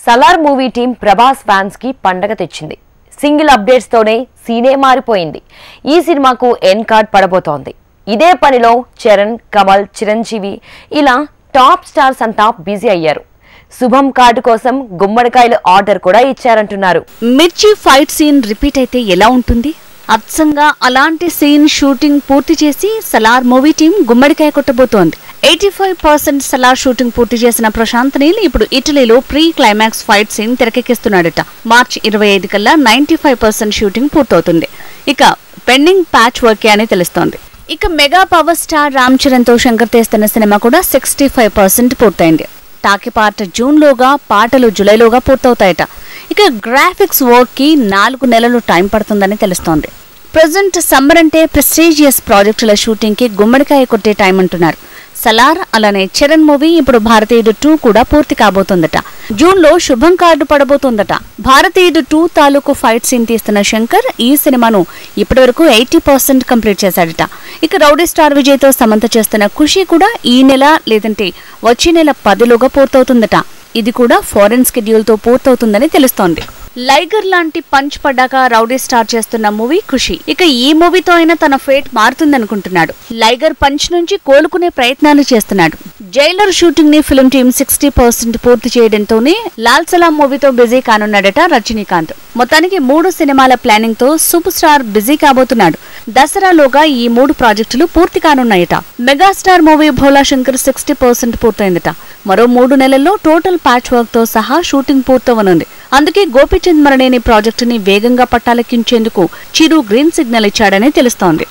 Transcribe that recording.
Salaar movie team Prabhas fans కి పండగ తెచ్చింది. సింగిల్ అప్డేట్స్ తోనే సీనే మారిపోయింది. ఈ సినిమాకు ఎండ్ కార్డ్ పడబోతోంది. ఇదే పనిలో చరణ్, కమల్, చిరంజీవి ఇలా టాప్ స్టార్స్ అంతా బిజీ అయ్యారు. శుభం కార్డు కోసం గుమ్మడికాయలు ఆర్డర్ కూడా ఇచ్చారంటున్నారు. మిర్చి ఫైట్ సీన్ రిపీట్ అయితే ఎలా ఉంటుంది? అచ్చంగా అలాంటి సీన్ షూటింగ్ పూర్తి చేసి సలార్ మూవీ టీం గుమ్మడికాయ కొట్టబోతోంది. 85% సలార్ షూటింగ్ పూర్తి చేసిన ప్రశాంత్ నీల్ ఇప్పుడు ఇటలీలో ప్రీ క్లైమాక్స్ ఫైట్ సీన్ తెరకెక్కిస్తున్నాడట. మార్చి 25 కల్లా 95% షూటింగ్ పూర్తవుతుంది. ఇక పెండింగ్ ప్యాచ్ వర్క్ అని తెలుస్తోంది. ఇక mega power star Ram Charan తో శంకర్ తీస్తున్న సినిమా కూడా 65% పూర్తయింది. టాకీ పార్ట్ జూన్లోగా, పాటలు జులైలోగా పూర్తవుతాయట. ఇక గ్రాఫిక్స్ వర్క్ కి 4 నెలలు టైం పడుతుందని తెలుస్తోంది. ప్రజెంట్ సమ్మర్ అంటే ప్రెస్టీజియస్ ప్రాజెక్టుల షూటింగ్ కి గుమ్మడికాయ కొట్టే టైం అంటున్నారు. సలార్ అలానే చరణ్ మూవీ ఇప్పుడు భారతీయుడు 2 కూడా పూర్తి కాబోతోందట. జూన్ లో శుభం కార్డు పడబోతోందట. భారతీయుడు 2 తాలూకు ఫైట్ సీన్ తీస్తున్న శంకర్ ఈ సినిమాను ఇప్పటివరకు 80% కంప్లీట్ చేశాడట. ఇక రౌడీ స్టార్ విజయ్ తో సమంత చేస్తున్న ఖుషి కూడా ఈ నెల లేదంటే వచ్చే నెల 10లోగా పూర్తవుతుందట. ఇది కూడా ఫారెన్ స్కెడ్యూల్ తో పూర్తవుతుందని తెలుస్తోంది. లైగర్ లాంటి పంచ్ పడ్డాక రౌడీ స్టార్ చేస్తున్న మూవీ ఖుషి. ఇక ఈ మూవీతో అయినా తన ఫేట్ మారుతుందనుకుంటున్నాడు. లైగర్ పంచ్ నుంచి కోలుకునే ప్రయత్నాలు చేస్తున్నాడు. జైలర్ షూటింగ్ ని ఫిల్మ్ టీమ్ 60% పూర్తి చేయడంతోనే లాల్ సలాం మూవీతో బిజీ కానున్నాడట రజనీకాంత్. మొత్తానికి 3 సినిమాల ప్లానింగ్ తో సూపర్ స్టార్ బిజీ కాబోతున్నాడు. దసరాలోగా ఈ 3 ప్రాజెక్టులు పూర్తి కానున్నాయట. మెగాస్టార్ మూవీ భోలా శంకర్ 60% పూర్తయిందట. మరో 3 నెలల్లో టోటల్ ప్యాచ్ వర్క్ తో సహా షూటింగ్ పూర్తవనుంది. అందుకే గోపీచంద్ మరణేని ప్రాజెక్టుని వేగంగా పట్టాలెక్కించేందుకు చిరు గ్రీన్ సిగ్నల్ ఇచ్చాడని తెలుస్తోంది.